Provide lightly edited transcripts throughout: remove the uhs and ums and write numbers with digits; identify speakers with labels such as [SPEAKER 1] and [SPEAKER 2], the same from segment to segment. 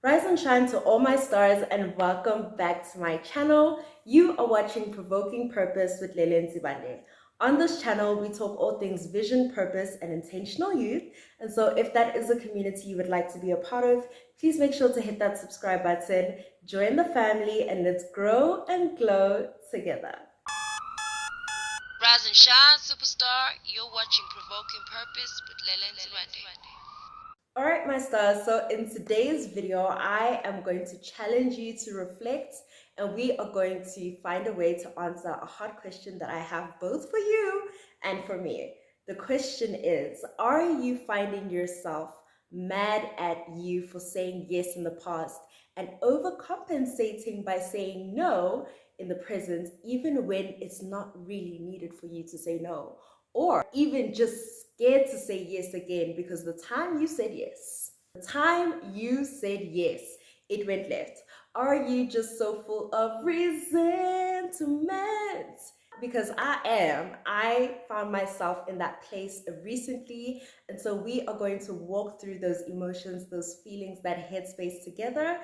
[SPEAKER 1] Rise and shine to all my stars and welcome back to my channel. You are watching Provoking Purpose with Lele and Nsibande. On this channel, we talk all things vision, purpose, and intentional youth. And so if that is a community you would like to be a part of, please make sure to hit that subscribe button, join the family, and let's grow and glow together.
[SPEAKER 2] Rise and shine, superstar. You're watching Provoking Purpose with Lele and Nsibande.
[SPEAKER 1] All right, my stars. So in today's video, I am going to challenge you to reflect, and we are going to find a way to answer a hard question that I have both for you and for me. The question is, are you finding yourself mad at you for saying yes in the past and overcompensating by saying no in the present, even when it's not really needed for you to say no? Or even just scared to say yes again because the time you said yes, it went left. Are you just so full of resentment? Because I found myself in that place recently. And so we are going to walk through those emotions, those feelings, that headspace together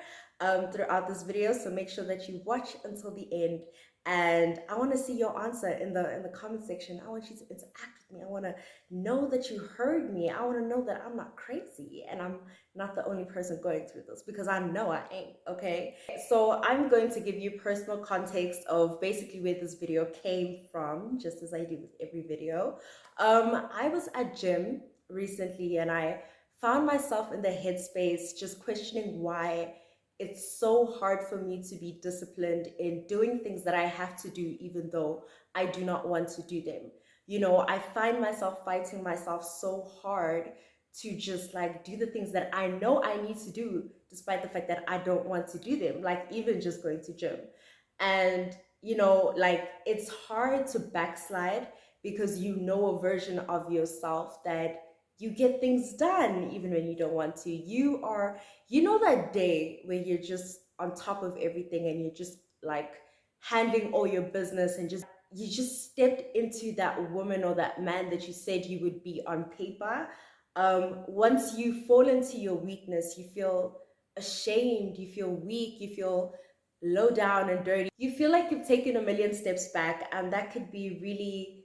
[SPEAKER 1] throughout this video. So make sure that you watch until the end. And I want to see your answer in the comment section. I want you to interact with me. I want to know that you heard me. I want to know that I'm not crazy and I'm not the only person going through this, because I know I ain't. Okay, so I'm going to give you personal context of basically where this video came from, just as I do with every video. I was at gym recently and I found myself in the headspace just questioning why it's so hard for me to be disciplined in doing things that I have to do, even though I do not want to do them. You know, I find myself fighting myself so hard to just like do the things that I know I need to do, despite the fact that I don't want to do them, like even just going to gym. And, you know, like it's hard to backslide because you know a version of yourself that you get things done even when you don't want to. You know, that day where you're just on top of everything and you're just like handling all your business and just you just stepped into that woman or that man that you said you would be on paper. Once you fall into your weakness, you feel ashamed, you feel weak, you feel low down and dirty. You feel like you've taken a million steps back, and that could be really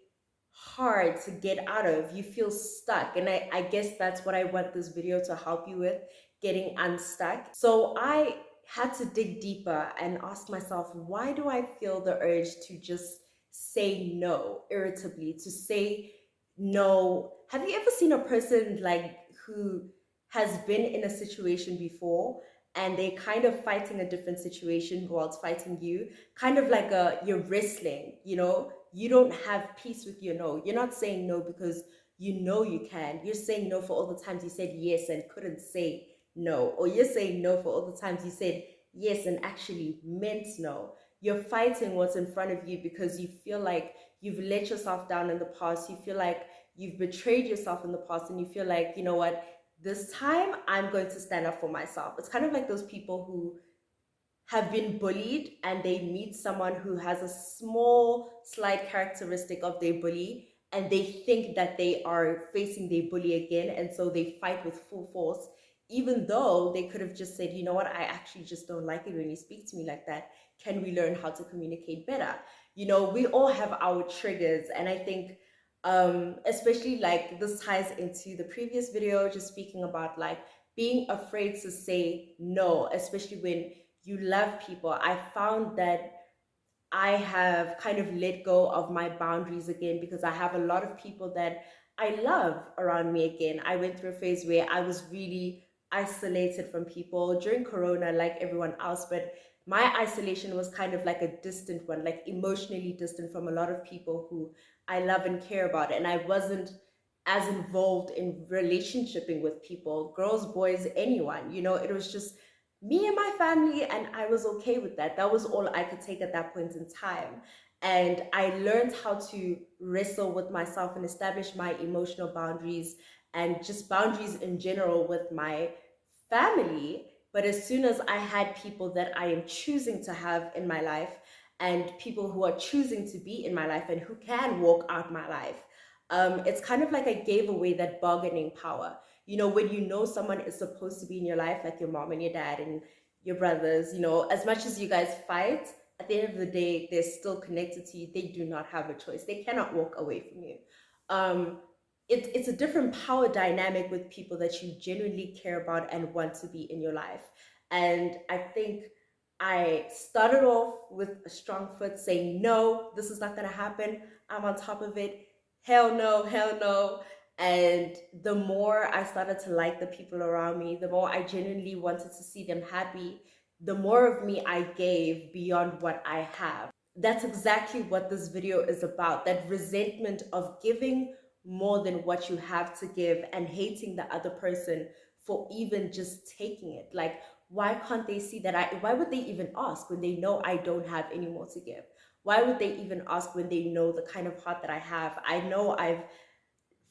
[SPEAKER 1] hard to get out of. You feel stuck, and I guess that's what I want this video to help you with, getting unstuck. So I had to dig deeper and ask myself, why do I feel the urge to just say no irritably, to say no? Have you ever seen a person like who has been in a situation before and they kind of fighting a different situation whilst fighting you, kind of like you're wrestling, you know? You don't have peace with your no. You're not saying no because you know you can. You're saying no for all the times you said yes and couldn't say no. Or you're saying no for all the times you said yes and actually meant no. You're fighting what's in front of you because you feel like you've let yourself down in the past. You feel like you've betrayed yourself in the past, and you feel like, you know what, this time I'm going to stand up for myself. It's kind of like those people who have been bullied and they meet someone who has a small slight characteristic of their bully, and they think that they are facing their bully again, and so they fight with full force, even though they could have just said, you know what, I actually just don't like it when you speak to me like that. Can we learn how to communicate better? You know, we all have our triggers, and I think especially like this ties into the previous video, just speaking about like being afraid to say no, especially when you love people. I found that I have kind of let go of my boundaries again because I have a lot of people that I love around me again. I went through a phase where I was really isolated from people during Corona, like everyone else, but my isolation was kind of like a distant one, like emotionally distant from a lot of people who I love and care about. And I wasn't as involved in relationshiping with people, girls, boys, anyone. You know, it was just me and my family, and I was okay with that. That was all I could take at that point in time. And I learned how to wrestle with myself and establish my emotional boundaries and just boundaries in general with my family. But as soon as I had people that I am choosing to have in my life, and people who are choosing to be in my life and who can walk out my life, it's kind of like I gave away that bargaining power. when you know someone is supposed to be in your life, like your mom and your dad and your brothers, as much as you guys fight, at the end of the day, they're still connected to you. They do not have a choice. They cannot walk away from you. Um, it's a different power dynamic with people that you genuinely care about and want to be in your life. And I think I started off with a strong foot saying, no, this is not going to happen. I'm on top of it. Hell no, hell no. And the more I started to like the people around me, the more I genuinely wanted to see them happy, the more of me I gave beyond what I have. That's exactly what this video is about, that resentment of giving more than what you have to give and hating the other person for even just taking it. Like, why can't they see that why would they even ask when they know I don't have any more to give? Why would they even ask when they know the kind of heart that I have? I know I've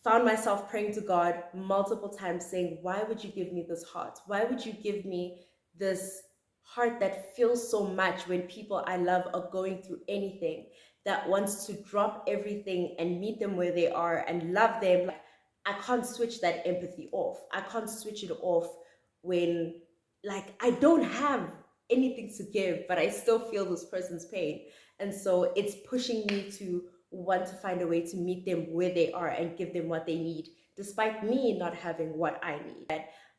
[SPEAKER 1] found myself praying to God multiple times saying, why would you give me this heart? Why would you give me this heart that feels so much when people I love are going through anything, that wants to drop everything and meet them where they are and love them? Like, I can't switch that empathy off. I can't switch it off when, like, I don't have anything to give, but I still feel this person's pain. And so it's pushing me to want to find a way to meet them where they are and give them what they need, despite me not having what I need.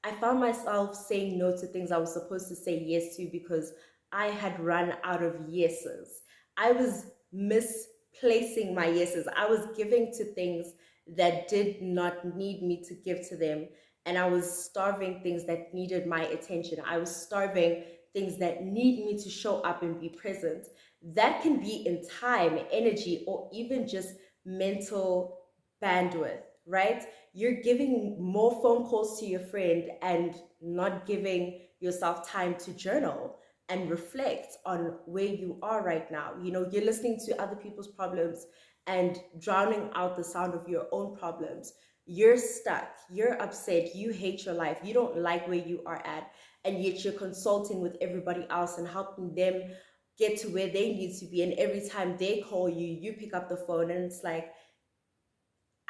[SPEAKER 1] I found myself saying no to things I was supposed to say yes to because I had run out of yeses. I was misplacing my yeses. I was giving to things that did not need me to give to them. And I was starving things that needed my attention. I was starving things that need me to show up and be present. That can be in time, energy, or even just mental bandwidth, right? You're giving more phone calls to your friend and not giving yourself time to journal and reflect on where you are right now. You're listening to other people's problems and drowning out the sound of your own problems. You're stuck, you're upset, you hate your life, you don't like where you are at, and yet you're consulting with everybody else and helping them get to where they need to be. And every time they call you, you pick up the phone, and it's like,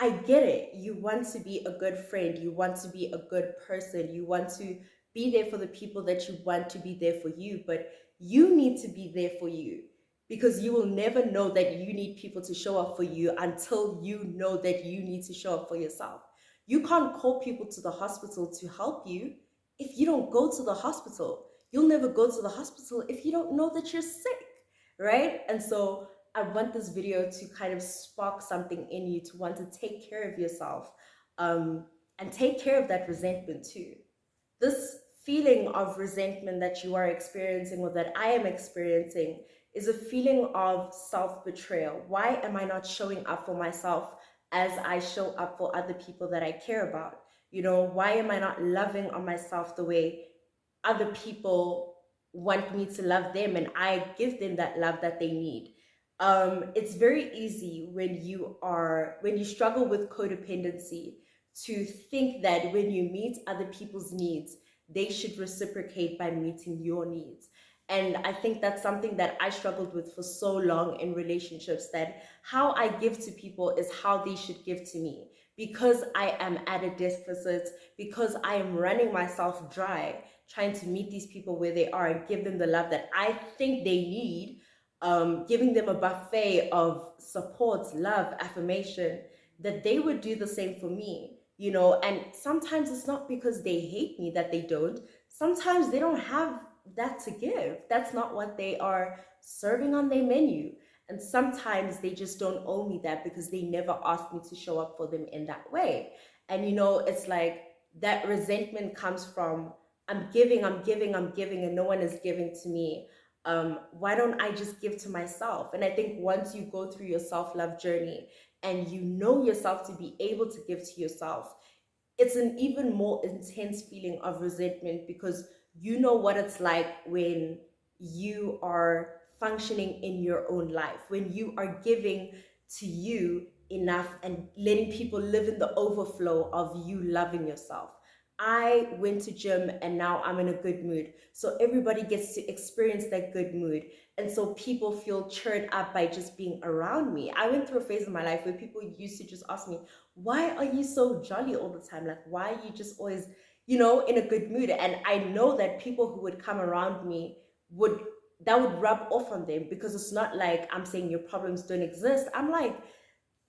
[SPEAKER 1] I get it. You want to be a good friend. You want to be a good person. You want to be there for the people that you want to be there for you. But you need to be there for you, because you will never know that you need people to show up for you until you know that you need to show up for yourself. You can't call people to the hospital to help you if you don't go to the hospital. You'll never go to the hospital if you don't know that you're sick, right? And so I want this video to kind of spark something in you to want to take care of yourself, and take care of that resentment too. This feeling of resentment that you are experiencing, or that I am experiencing, is a feeling of self-betrayal. Why am I not showing up for myself as I show up for other people that I care about? Why am I not loving on myself the way other people want me to love them and I give them that love that they need? It's very easy when you struggle with codependency to think that when you meet other people's needs, they should reciprocate by meeting your needs. And I think that's something that I struggled with for so long in relationships, that how I give to people is how they should give to me. Because I am at a deficit, because I am running myself dry, trying to meet these people where they are and give them the love that I think they need, giving them a buffet of support, love, affirmation, that they would do the same for me. And sometimes it's not because they hate me that they don't. Sometimes they don't have that to give. That's not what they are serving on their menu. And sometimes they just don't owe me that because they never asked me to show up for them in that way. And it's like that resentment comes from, I'm giving, I'm giving, I'm giving, and no one is giving to me. Why don't I just give to myself? And I think once you go through your self-love journey and you know yourself to be able to give to yourself, it's an even more intense feeling of resentment, because you know what it's like when you are functioning in your own life, when you are giving to you enough and letting people live in the overflow of you loving yourself. I went to gym and now I'm in a good mood. So everybody gets to experience that good mood. And so people feel cheered up by just being around me. I went through a phase in my life where people used to just ask me, why are you so jolly all the time? Like, why are you just always, in a good mood? And I know that people who would come around me would, that would rub off on them, because it's not like I'm saying your problems don't exist. I'm like,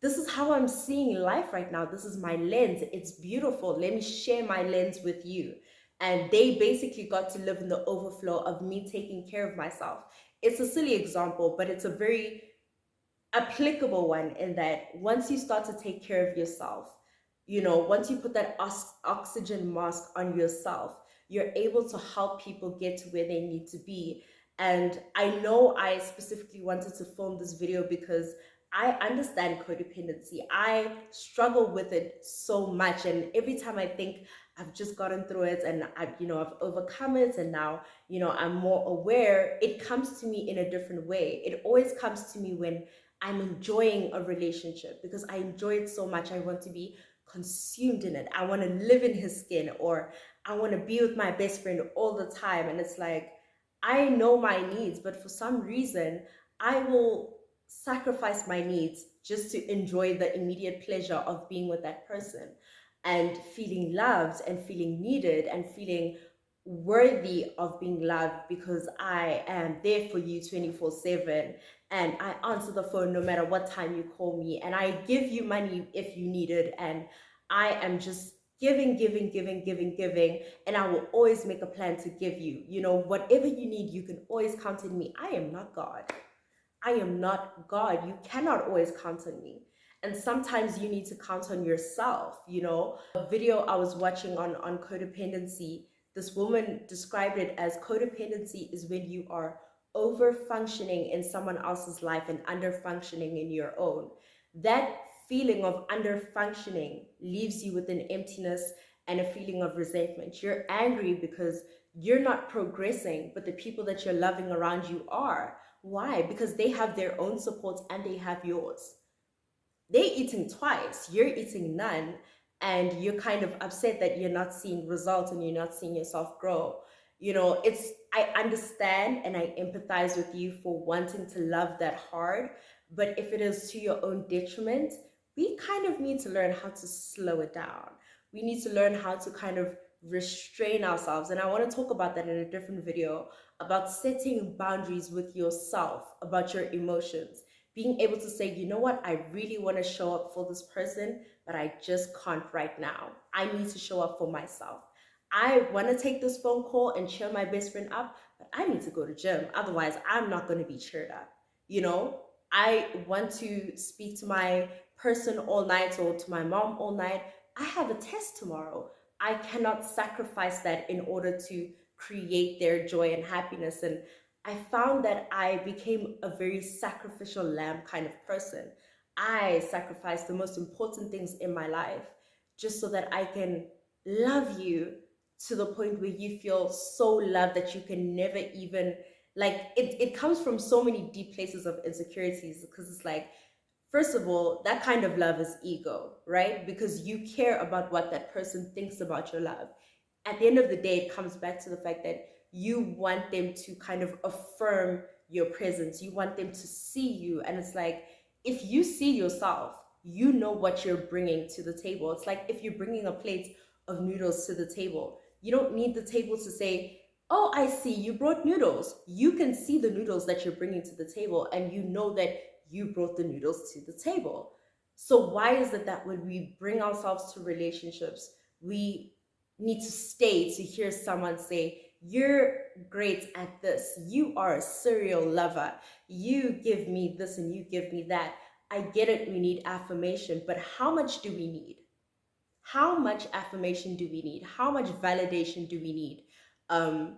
[SPEAKER 1] this is how I'm seeing life right now. This is my lens. It's beautiful. Let me share my lens with you. And they basically got to live in the overflow of me taking care of myself. It's a silly example, but it's a very applicable one, in that once you start to take care of yourself, once you put that oxygen mask on yourself, you're able to help people get to where they need to be. And I know I specifically wanted to film this video because I understand codependency. I struggle with it so much, and every time I think I've just gotten through it and I've overcome it, and now I'm more aware, it comes to me in a different way. It always comes to me when I'm enjoying a relationship, because I enjoy it so much. I want to be consumed in it. I want to live in his skin, or I want to be with my best friend all the time. And it's like, I know my needs, but for some reason, I will sacrifice my needs just to enjoy the immediate pleasure of being with that person and feeling loved and feeling needed and feeling worthy of being loved, because I am there for you 24/7, and I answer the phone no matter what time you call me, and I give you money if you need it, and I am just giving, giving, giving, giving, giving, and I will always make a plan to give you. Whatever you need, you can always count on me. I am not God. I am not God. You cannot always count on me. And sometimes you need to count on yourself. A video I was watching on codependency, this woman described it as, codependency is when you are over functioning in someone else's life and under functioning in your own. That feeling of under functioning leaves you with an emptiness and a feeling of resentment. You're angry because you're not progressing, but the people that you're loving around you are. Why? Because they have their own support and they have yours. They're eating twice, you're eating none, and you're kind of upset that you're not seeing results and you're not seeing yourself grow. I understand and I empathize with you for wanting to love that hard, but if it is to your own detriment, we kind of need to learn how to slow it down. We need to learn how to kind of restrain ourselves. And I want to talk about that in a different video, about setting boundaries with yourself about your emotions, being able to say, you know what, I really want to show up for this person, but I just can't right now. I need to show up for myself. I want to take this phone call and cheer my best friend up, but I need to go to gym. Otherwise, I'm not going to be cheered up. You know, I want to speak to my person all night or to my mom all night. I have a test tomorrow. I cannot sacrifice that in order to create their joy and happiness. And I found that I became a very sacrificial lamb kind of person. I sacrificed the most important things in my life just so that I can love you to the point where you feel so loved that you can never even, like, it comes from so many deep places of insecurities, because it's like, first of all, that kind of love is ego, right? Because you care about what that person thinks about your love. At the end of the day, it comes back to the fact that you want them to kind of affirm your presence. You want them to see you. And it's like, if you see yourself, you know what you're bringing to the table. It's like if you're bringing a plate of noodles to the table, you don't need the table to say, oh, I see you brought noodles. You can see the noodles that you're bringing to the table, and you know that you brought the noodles to the table. So why is it that when we bring ourselves to relationships, we need to stay to hear someone say, you're great at this, you are a serial lover, you give me this and you give me that. I get it, we need affirmation, but how much do we need? How much affirmation do we need? How much validation do we need? um,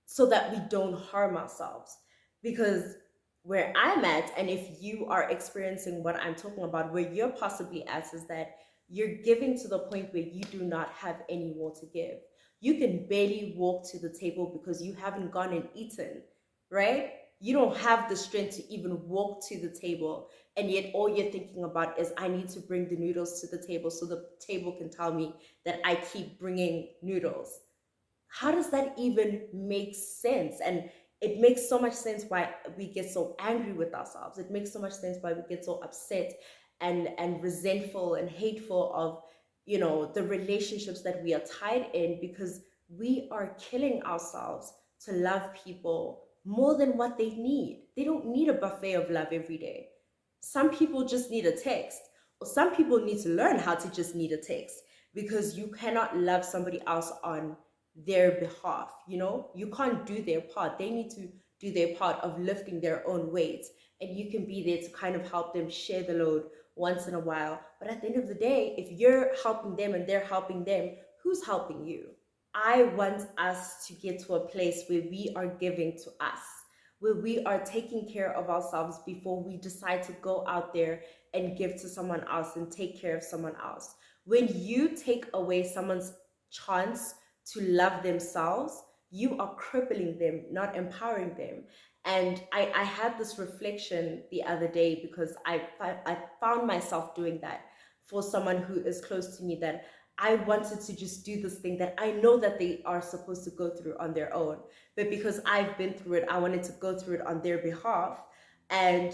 [SPEAKER 1] so that we don't harm ourselves. Because where I'm at, and if you are experiencing what I'm talking about, where you're possibly at, is that you're giving to the point where you do not have any more to give. You can barely walk to the table because you haven't gone and eaten, right? You don't have the strength to even walk to the table, and yet all you're thinking about is, I need to bring the noodles to the table so the table can tell me that I keep bringing noodles. How does that even make sense? And it makes so much sense why we get so angry with ourselves. It makes so much sense why we get so upset and resentful and hateful of, the relationships that we are tied in, because we are killing ourselves to love people more than what they need. They don't need a buffet of love every day. Some people just need a text, or some people need to learn how to just need a text, because you cannot love somebody else on their behalf. You can't do their part. They need to do their part of lifting their own weight, and you can be there to kind of help them share the load once in a while. But at the end of the day, if you're helping them and they're helping them, who's helping you? I want us to get to a place where we are giving to us, where we are taking care of ourselves before we decide to go out there and give to someone else and take care of someone else. When you take away someone's chance to love themselves, you are crippling them, not empowering them. And I had this reflection the other day, because I found myself doing that for someone who is close to me, that I wanted to just do this thing that I know that they are supposed to go through on their own. But because I've been through it, I wanted to go through it on their behalf. And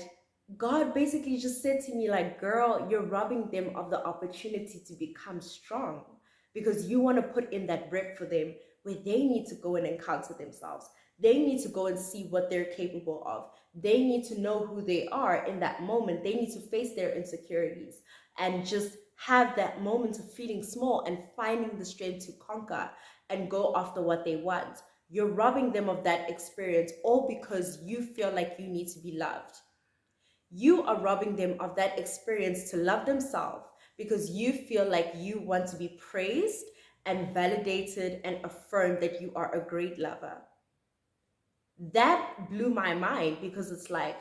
[SPEAKER 1] God basically just said to me, like, girl, you're robbing them of the opportunity to become strong, because you want to put in that break for them where they need to go and encounter themselves. They need to go and see what they're capable of. They need to know who they are in that moment. They need to face their insecurities and just have that moment of feeling small and finding the strength to conquer and go after what they want. You're robbing them of that experience, all because you feel like you need to be loved. You are robbing them of that experience to love themselves, because you feel like you want to be praised and validated and affirmed that you are a great lover. That blew my mind, because it's like,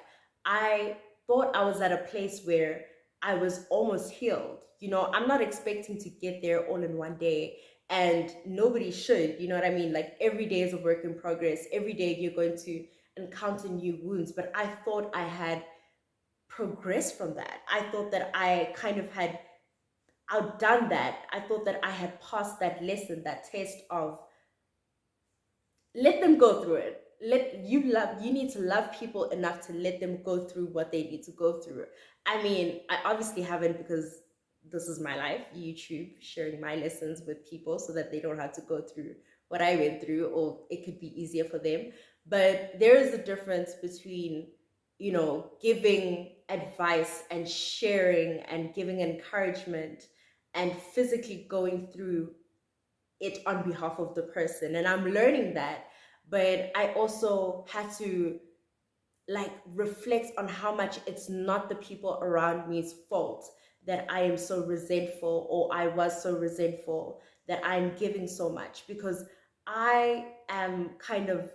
[SPEAKER 1] I thought I was at a place where I was almost healed. I'm not expecting to get there all in one day, and nobody should. You know what I mean? Like, every day is a work in progress. Every day you're going to encounter new wounds. But I thought I had progressed from that. I thought that I kind of had outdone that. I thought that I had passed that lesson, that test of, let them go through it. You need to love people enough to let them go through what they need to go through. I mean, I obviously haven't, because this is my life, YouTube, sharing my lessons with people so that they don't have to go through what I went through, or it could be easier for them. But there is a difference between, giving advice and sharing and giving encouragement, and physically going through it on behalf of the person. And I'm learning that. But I also had to, like, reflect on how much it's not the people around me's fault that I am so resentful, or I was so resentful that I'm giving so much, because I am kind of,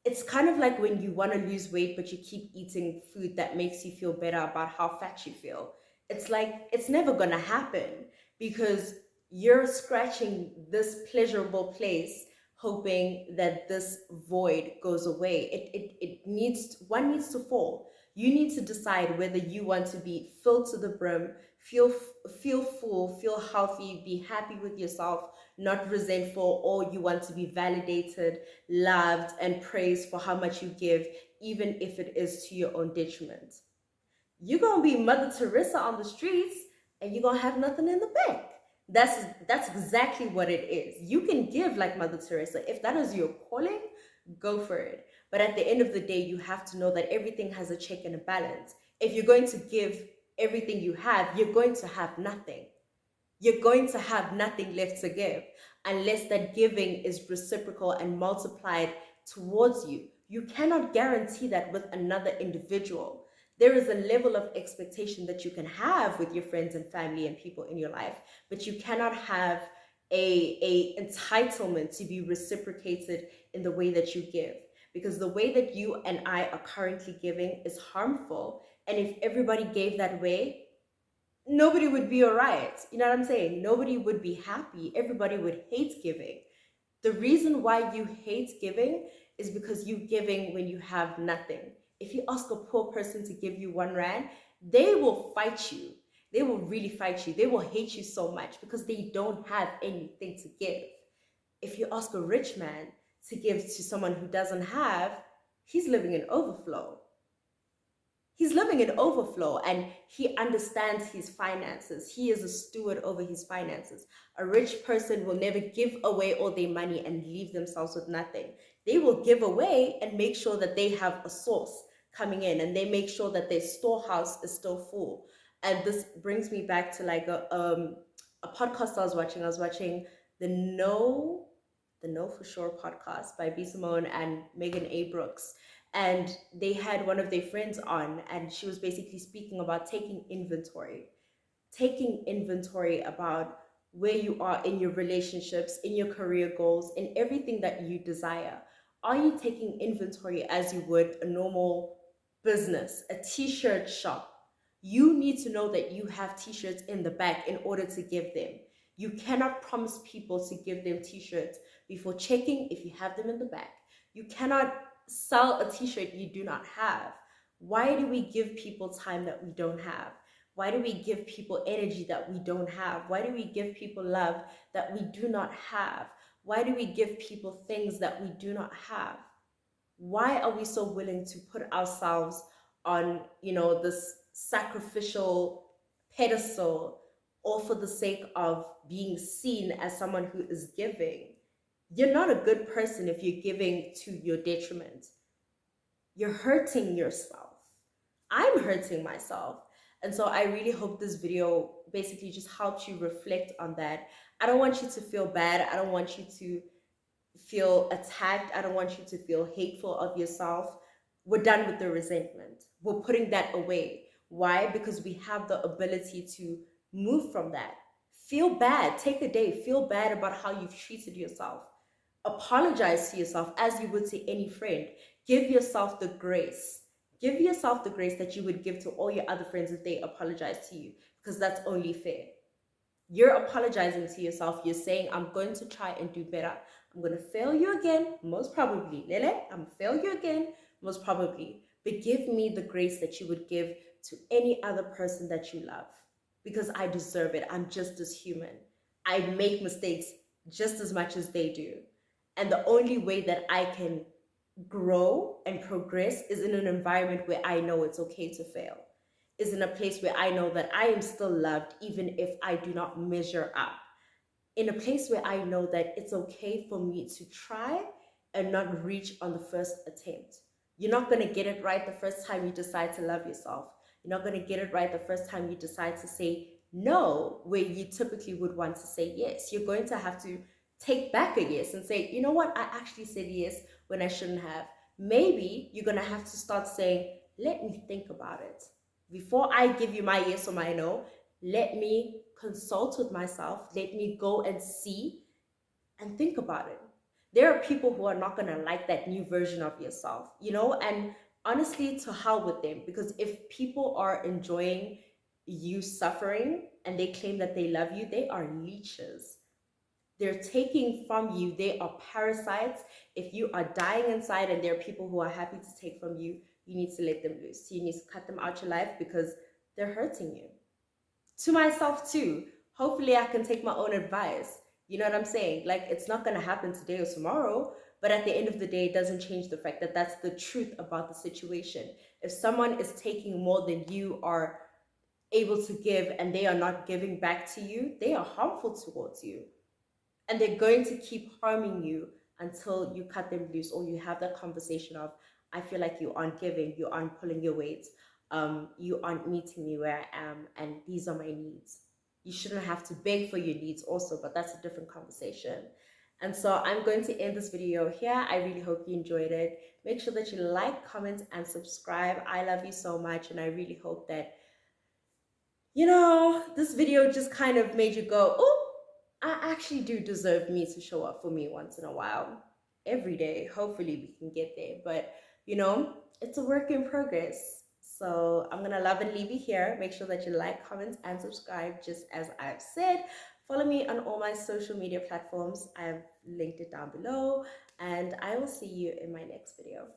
[SPEAKER 1] it's kind of like when you want to lose weight but you keep eating food that makes you feel better about how fat you feel. It's like, it's never going to happen, because you're scratching this pleasurable place hoping that this void goes away. It needs, one needs to fall. You need to decide whether you want to be filled to the brim, feel full, feel healthy, be happy with yourself, not resentful, or you want to be validated, loved, and praised for how much you give, even if it is to your own detriment. You're gonna be Mother Teresa on the streets, and you're gonna have nothing in the bank. That's exactly what it is. You can give like Mother Teresa. If that is your calling, go for it. But at the end of the day, you have to know that everything has a check and a balance. If you're going to give everything you have, you're going to have nothing. You're going to have nothing left to give unless that giving is reciprocal and multiplied towards you. You cannot guarantee that with another individual. There is a level of expectation that you can have with your friends and family and people in your life, but you cannot have a entitlement to be reciprocated in the way that you give, because the way that you and I are currently giving is harmful. And if everybody gave that way, nobody would be all right. You know what I'm saying? Nobody would be happy. Everybody would hate giving. The reason why you hate giving is because you giving when you have nothing. If you ask a poor person to give you 1 rand, they will fight you. They will really fight you. They will hate you so much because they don't have anything to give. If you ask a rich man to give to someone who doesn't have, he's living in overflow. He's living in overflow and he understands his finances. He is a steward over his finances. A rich person will never give away all their money and leave themselves with nothing. They will give away and make sure that they have a source coming in, and they make sure that their storehouse is still full. And this brings me back to like a podcast I was watching. I was watching the Know for Sure podcast by B. Simone and Megan A. Brooks, and they had one of their friends on, and she was basically speaking about taking inventory about where you are in your relationships, in your career goals, in everything that you desire. Are you taking inventory as you would a normal business, a t-shirt shop? You need to know that you have t-shirts in the back in order to give them. You cannot promise people to give them t-shirts before checking if you have them in the back. You cannot sell a t-shirt you do not have. Why do we give people time that we don't have? Why do we give people energy that we don't have? Why do we give people love that we do not have? Why do we give people things that we do not have? Why are we so willing to put ourselves on, this sacrificial pedestal, all for the sake of being seen as someone who is giving? You're not a good person if you're giving to your detriment. You're hurting yourself. I'm hurting myself. And so I really hope this video basically just helps you reflect on that. I don't want you to feel bad. I don't want you to feel attacked. I don't want you to feel hateful of yourself. We're done with the resentment. We're putting that away. Why? Because we have the ability to move from that. Feel bad. Take a day. Feel bad about how you've treated yourself. Apologize to yourself as you would to any friend. Give yourself the grace. Give yourself the grace that you would give to all your other friends if they apologize to you, because that's only fair. You're apologizing to yourself. You're saying, I'm going to try and do better. I'm going to fail you again, most probably. Lele, I'm going to fail you again, most probably. But give me the grace that you would give to any other person that you love, because I deserve it. I'm just as human. I make mistakes just as much as they do. And the only way that I can grow and progress is in an environment where I know it's okay to fail, is in a place where I know that I am still loved even if I do not measure up, in a place where I know that it's okay for me to try and not reach on the first attempt. You're not going to get it right the first time you decide to love yourself. You're not going to get it right the first time you decide to say no where you typically would want to say yes. You're going to have to take back a yes and say, you know what, I actually said yes when I shouldn't have. Maybe you're going to have to start saying, let me think about it. Before I give you my yes or my no, let me consult with myself. Let me go and see and think about it. There are people who are not going to like that new version of yourself, and honestly, to hell with them. Because if people are enjoying you suffering and they claim that they love you, they are leeches. They're taking from you. They are parasites. If you are dying inside and there are people who are happy to take from you, you need to let them loose. You need to cut them out your life because they're hurting you. To myself too. Hopefully I can take my own advice. You know what I'm saying? Like, it's not going to happen today or tomorrow, but at the end of the day, it doesn't change the fact that that's the truth about the situation. If someone is taking more than you are able to give and they are not giving back to you, they are harmful towards you. And they're going to keep harming you until you cut them loose, or you have that conversation of, I feel like you aren't giving, you aren't pulling your weight, you aren't meeting me where I am, and these are my needs. You shouldn't have to beg for your needs also, but that's a different conversation. And so I'm going to end this video here. I really hope you enjoyed it. Make sure that you like, comment, and subscribe. I love you so much, and I really hope that, this video just kind of made you go, oh, I actually do deserve me to show up for me once in a while. Every day. Hopefully we can get there. But, it's a work in progress. So I'm going to love and leave you here. Make sure that you like, comment, and subscribe, just as I've said. Follow me on all my social media platforms. I've linked it down below, and I will see you in my next video.